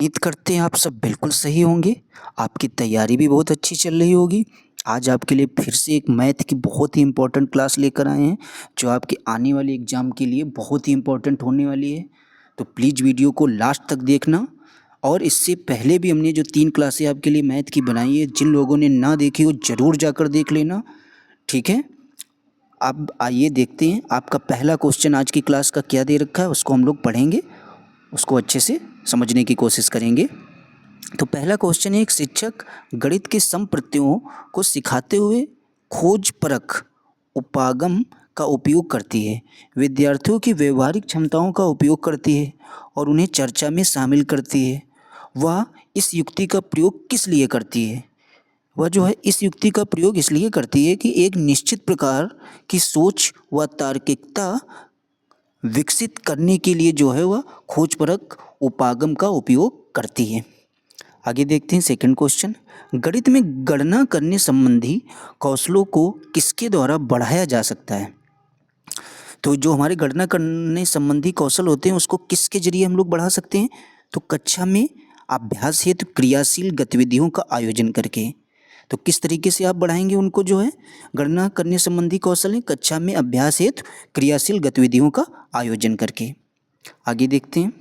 उम्मीद करते हैं आप सब बिल्कुल सही होंगे। आपकी तैयारी भी बहुत अच्छी चल रही होगी। आज आपके लिए फिर से एक मैथ की बहुत ही इम्पोर्टेंट क्लास लेकर आए हैं, जो आपके आने वाले एग्ज़ाम के लिए बहुत ही इम्पोर्टेंट होने वाली है। तो प्लीज़ वीडियो को लास्ट तक देखना। और इससे पहले भी हमने जो 3 क्लासें आपके लिए मैथ की बनाई है, जिन लोगों ने ना देखी वो ज़रूर जाकर देख लेना, ठीक है। अब आइए देखते हैं आपका पहला क्वेश्चन आज की क्लास का क्या दे रखा है, उसको हम लोग पढ़ेंगे, उसको अच्छे से समझने की कोशिश करेंगे। तो पहला क्वेश्चन है, एक शिक्षक गणित के सम प्रत्ययों को सिखाते हुए खोज परख उपागम का उपयोग करती है, विद्यार्थियों की व्यवहारिक क्षमताओं का उपयोग करती है और उन्हें चर्चा में शामिल करती है। वह इस युक्ति का प्रयोग किस लिए करती है? वह जो है इस युक्ति का प्रयोग इसलिए करती है कि एक निश्चित प्रकार की सोच व तार्किकता विकसित करने के लिए जो है वह खोज परख उपागम का उपयोग करती है। आगे देखते हैं सेकंड क्वेश्चन। गणित में गणना करने संबंधी कौशलों को किसके द्वारा बढ़ाया जा सकता है? तो जो हमारे गणना करने संबंधी कौशल होते हैं उसको किसके जरिए हम लोग बढ़ा सकते हैं? तो कक्षा में अभ्यास हेतु क्रियाशील गतिविधियों का आयोजन करके। तो किस तरीके से आप बढ़ाएंगे उनको, जो है गणना करने संबंधी कौशल है कक्षा में अभ्यास हेतु क्रियाशील गतिविधियों का आयोजन करके। आगे देखते हैं।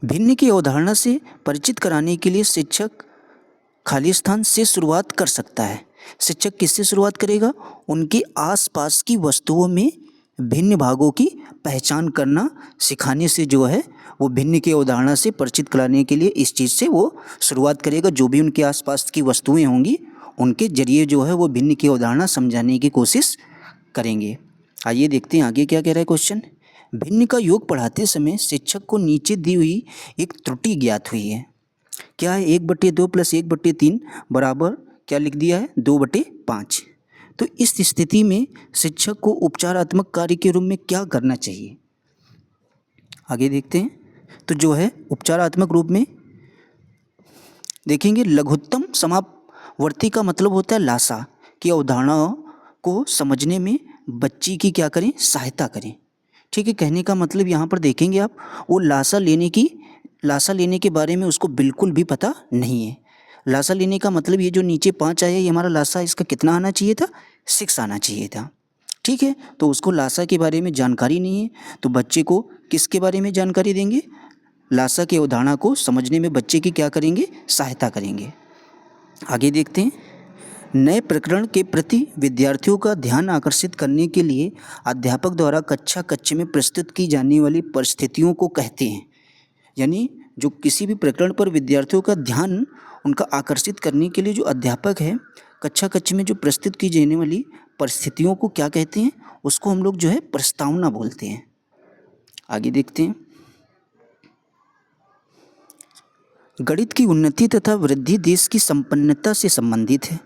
भिन्न की अवधारणा से परिचित कराने के लिए शिक्षक खाली स्थान से शुरुआत कर सकता है। शिक्षक किससे शुरुआत करेगा? उनके आसपास की वस्तुओं में भिन्न भागों की पहचान करना सिखाने से जो है वो भिन्न की अवधारणा से परिचित कराने के लिए इस चीज़ से वो शुरुआत करेगा। जो भी उनके आसपास की वस्तुएं होंगी उनके जरिए जो है वो भिन्न की अवधारणा समझाने की कोशिश करेंगे। आइए देखते हैं आगे क्या कह रहा है क्वेश्चन। भिन्न का योग पढ़ाते समय शिक्षक को नीचे दी हुई एक त्रुटि ज्ञात हुई है। क्या है? 1/2 + 1/3 बराबर क्या लिख दिया है? 2/5। तो इस स्थिति में शिक्षक को उपचारात्मक कार्य के रूप में क्या करना चाहिए? आगे देखते हैं। तो जो है उपचारात्मक रूप में देखेंगे, लघुत्तम समापवर्ती का मतलब होता है लासा की अवधारणाओं को समझने में बच्ची की क्या करें? सहायता करें। ठीक है, कहने का मतलब यहाँ पर देखेंगे आप, वो लासा लेने के बारे में उसको बिल्कुल भी पता नहीं है। लासा लेने का मतलब ये जो नीचे 5 आया ये हमारा लासा, इसका कितना आना चाहिए था? 6 आना चाहिए था। ठीक है, तो उसको लासा के बारे में जानकारी नहीं है, तो बच्चे को किसके बारे में जानकारी देंगे? लासा की अवधारणा को समझने में बच्चे की क्या करेंगे? सहायता करेंगे। आगे देखते हैं। नए प्रकरण के प्रति विद्यार्थियों का ध्यान आकर्षित करने के लिए अध्यापक द्वारा कक्षा में प्रस्तुत की जाने वाली परिस्थितियों को कहते हैं। यानी जो किसी भी प्रकरण पर विद्यार्थियों का ध्यान उनका आकर्षित करने के लिए जो अध्यापक है कक्षा में जो प्रस्तुत की जाने वाली परिस्थितियों को क्या कहते हैं? उसको हम लोग जो है प्रस्तावना बोलते हैं। आगे देखते हैं। गणित की उन्नति तथा वृद्धि देश की संपन्नता से संबंधित है।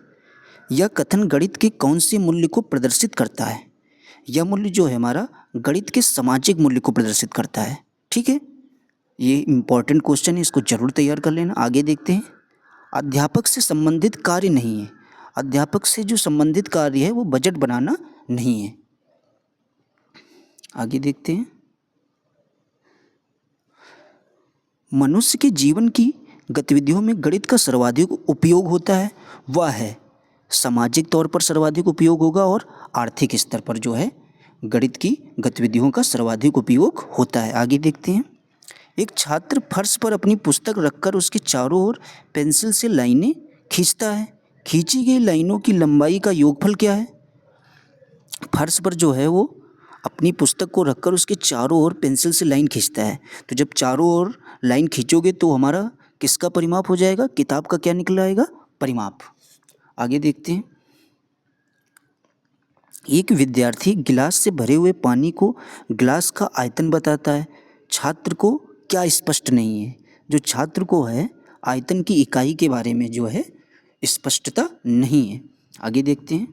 यह कथन गणित के कौन से मूल्य को प्रदर्शित करता है? यह मूल्य जो है हमारा गणित के सामाजिक मूल्य को प्रदर्शित करता है। ठीक है, ये इम्पॉर्टेंट क्वेश्चन है, इसको जरूर तैयार कर लेना। आगे देखते हैं। अध्यापक से संबंधित कार्य नहीं है। अध्यापक से जो संबंधित कार्य है वो बजट बनाना नहीं है। आगे देखते हैं। मनुष्य के जीवन की गतिविधियों में गणित का सर्वाधिक उपयोग होता है। वह है सामाजिक तौर पर सर्वाधिक उपयोग होगा और आर्थिक स्तर पर जो है गणित की गतिविधियों का सर्वाधिक उपयोग होता है। आगे देखते हैं। एक छात्र फर्श पर अपनी पुस्तक रखकर उसके चारों ओर पेंसिल से लाइनें खींचता है। खींची गई लाइनों की लंबाई का योगफल क्या है? फर्श पर जो है वो अपनी पुस्तक को रखकर उसके चारों ओर पेंसिल से लाइन खींचता है। तो जब चारों ओर लाइन खींचोगे तो हमारा किसका परिमाप हो जाएगा? किताब का क्या निकल आएगा? परिमाप। आगे देखते हैं। एक विद्यार्थी गिलास से भरे हुए पानी को गिलास का आयतन बताता है। छात्र को क्या स्पष्ट नहीं है? जो छात्र को है आयतन की इकाई के बारे में जो है स्पष्टता नहीं है। आगे देखते हैं।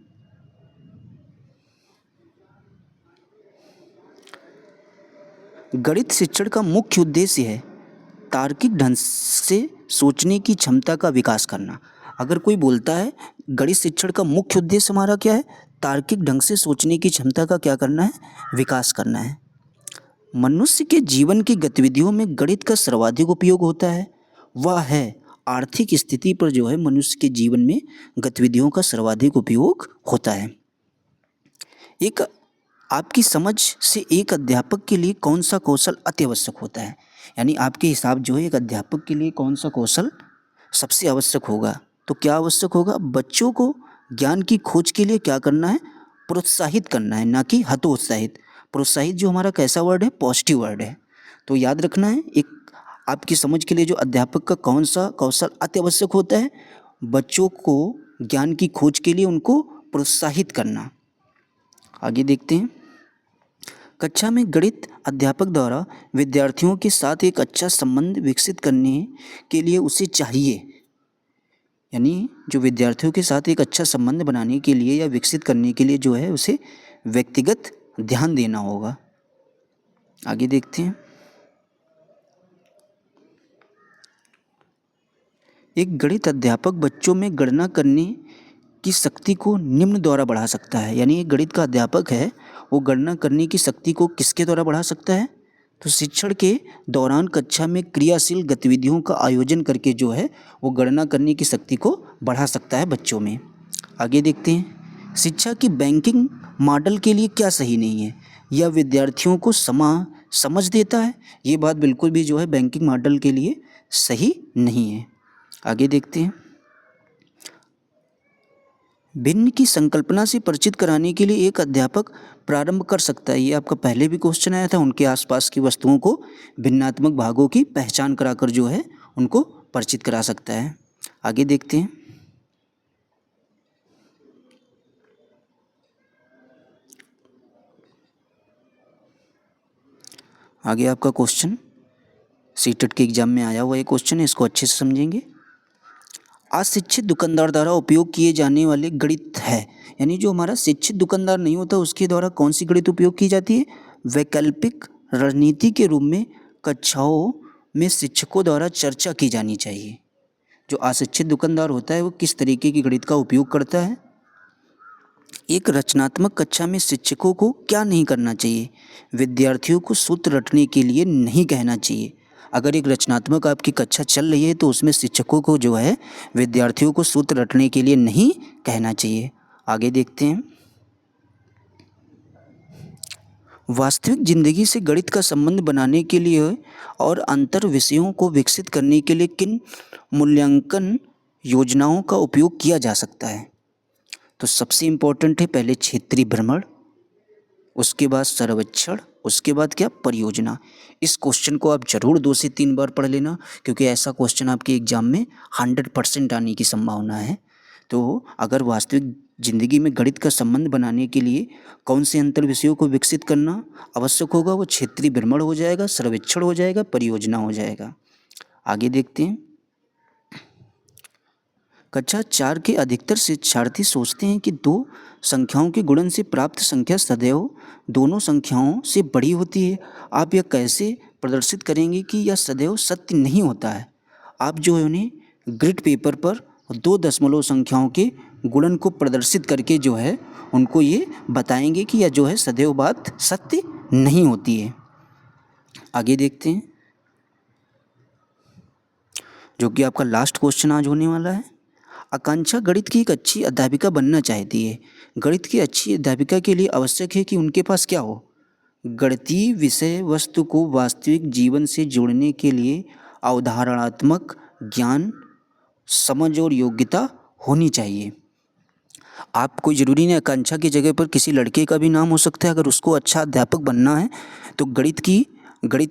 गणित शिक्षण का मुख्य उद्देश्य है तार्किक ढंग से सोचने की क्षमता का विकास करना। अगर कोई बोलता है गणित शिक्षण का मुख्य उद्देश्य हमारा क्या है? तार्किक ढंग से सोचने की क्षमता का क्या करना है? विकास करना है। मनुष्य के जीवन की गतिविधियों में गणित का सर्वाधिक उपयोग होता है वह है आर्थिक स्थिति पर जो है मनुष्य के जीवन में गतिविधियों का सर्वाधिक उपयोग होता है। एक आपकी समझ से एक अध्यापक के लिए कौन सा कौशल अति आवश्यक होता है, यानी आपके हिसाब जो है एक अध्यापक के लिए कौन सा कौशल सबसे आवश्यक होगा, तो क्या आवश्यक होगा, बच्चों को ज्ञान की खोज के लिए क्या करना है, प्रोत्साहित करना है, ना कि हतोत्साहित। प्रोत्साहित जो हमारा कैसा वर्ड है, पॉजिटिव वर्ड है। तो याद रखना है एक आपकी समझ के लिए जो अध्यापक का कौन सा कौशल अति आवश्यक होता है, बच्चों को ज्ञान की खोज के लिए उनको प्रोत्साहित करना। आगे देखते हैं, कक्षा में गणित अध्यापक द्वारा विद्यार्थियों के साथ एक अच्छा संबंध विकसित करने के लिए उसे चाहिए, यानी जो विद्यार्थियों के साथ एक अच्छा संबंध बनाने के लिए या विकसित करने के लिए जो है उसे व्यक्तिगत ध्यान देना होगा। आगे देखते हैं, एक गणित अध्यापक बच्चों में गणना करने की शक्ति को निम्न द्वारा बढ़ा सकता है, यानी एक गणित का अध्यापक है वो गणना करने की शक्ति को किसके द्वारा बढ़ा सकता है, तो शिक्षण के दौरान कक्षा में क्रियाशील गतिविधियों का आयोजन करके जो है वो गणना करने की शक्ति को बढ़ा सकता है बच्चों में। आगे देखते हैं, शिक्षा की बैंकिंग मॉडल के लिए क्या सही नहीं है, यह विद्यार्थियों को समझ देता है, ये बात बिल्कुल भी जो है बैंकिंग मॉडल के लिए सही नहीं है। आगे देखते हैं, भिन्न की संकल्पना से परिचित कराने के लिए एक अध्यापक प्रारंभ कर सकता है, ये आपका पहले भी क्वेश्चन आया था, उनके आसपास की वस्तुओं को भिन्नात्मक भागों की पहचान कराकर जो है उनको परिचित करा सकता है। आगे देखते हैं, आगे आपका क्वेश्चन सीटेट के एग्जाम में आया हुआ ये क्वेश्चन है, इसको अच्छे से समझेंगे। अशिक्षित दुकानदार द्वारा उपयोग किए जाने वाले गणित है, यानी जो हमारा शिक्षित दुकानदार नहीं होता उसके द्वारा कौन सी गणित उपयोग की जाती है, वैकल्पिक रणनीति के रूप में कक्षाओं में शिक्षकों द्वारा चर्चा की जानी चाहिए। जो अशिक्षित दुकानदार होता है वो किस तरीके की गणित का उपयोग करता है। एक रचनात्मक कक्षा में शिक्षकों को क्या नहीं करना चाहिए, विद्यार्थियों को सूत्र रटने के लिए नहीं कहना चाहिए। अगर एक रचनात्मक आपकी कक्षा चल रही है तो उसमें शिक्षकों को जो है विद्यार्थियों को सूत्र रटने के लिए नहीं कहना चाहिए। आगे देखते हैं, वास्तविक जिंदगी से गणित का संबंध बनाने के लिए और अंतर विषयों को विकसित करने के लिए किन मूल्यांकन योजनाओं का उपयोग किया जा सकता है, तो सबसे इम्पोर्टेंट है पहले क्षेत्रीय भ्रमण, उसके बाद सर्वेक्षण, उसके बाद क्या, परियोजना। इस क्वेश्चन को आप जरूर 2 से 3 बार पढ़ लेना, क्योंकि ऐसा क्वेश्चन आपके एग्जाम में 100% आने की संभावना है। तो अगर वास्तविक ज़िंदगी में गणित का संबंध बनाने के लिए कौन से अंतर विषयों को विकसित करना आवश्यक होगा, वो क्षेत्रीय भ्रमण हो जाएगा, सर्वेक्षण हो जाएगा, परियोजना हो जाएगा। आगे देखते हैं, कक्षा 4 के अधिकतर शिक्षार्थी सोचते हैं कि 2 संख्याओं के गुणन से प्राप्त संख्या सदैव दोनों संख्याओं से बड़ी होती है। आप यह कैसे प्रदर्शित करेंगे कि यह सदैव सत्य नहीं होता है। आप जो है उन्हें ग्रिड पेपर पर 2 दशमलव संख्याओं के गुणन को प्रदर्शित करके जो है उनको ये बताएंगे कि यह जो है सदैव बात सत्य नहीं होती है। आगे देखते हैं, जो कि आपका लास्ट क्वेश्चन आज होने वाला है। आकांक्षा गणित की एक अच्छी अध्यापिका बनना चाहती है। गणित की अच्छी अध्यापिका के लिए आवश्यक है कि उनके पास क्या हो, गणितीय विषय वस्तु को वास्तविक जीवन से जोड़ने के लिए अवधारणात्मक ज्ञान, समझ और योग्यता होनी चाहिए। आप कोई ज़रूरी नहीं आकांक्षा की जगह पर किसी लड़के का भी नाम हो सकता है। अगर उसको अच्छा अध्यापक बनना है तो गणित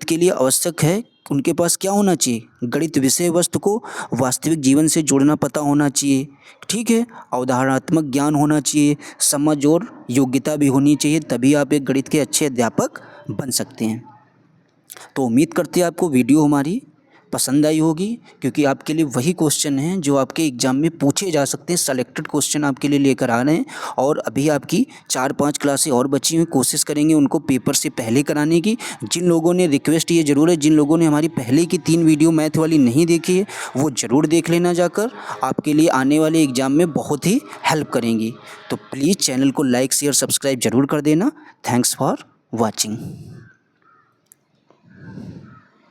के लिए आवश्यक है उनके पास क्या होना चाहिए, गणित विषय वस्तु को वास्तविक जीवन से जोड़ना पता होना चाहिए, ठीक है, अवधारणात्मक ज्ञान होना चाहिए, समझ और योग्यता भी होनी चाहिए, तभी आप एक गणित के अच्छे अध्यापक बन सकते हैं। तो उम्मीद करते हैं आपको वीडियो हमारी पसंद आई होगी, क्योंकि आपके लिए वही क्वेश्चन हैं जो आपके एग्ज़ाम में पूछे जा सकते हैं। सेलेक्टेड क्वेश्चन आपके लिए लेकर आ रहे हैं और अभी आपकी 4-5 क्लासें और बची हुई, कोशिश करेंगे उनको पेपर से पहले कराने की। जिन लोगों ने रिक्वेस्ट ये ज़रूर है, जिन लोगों ने हमारी पहले की 3 वीडियो मैथ वाली नहीं देखी है वो ज़रूर देख लेना जाकर, आपके लिए आने वाले एग्ज़ाम में बहुत ही हेल्प करेंगी। तो प्लीज़ चैनल को लाइक शेयर सब्सक्राइब ज़रूर कर देना। Thanks for watching.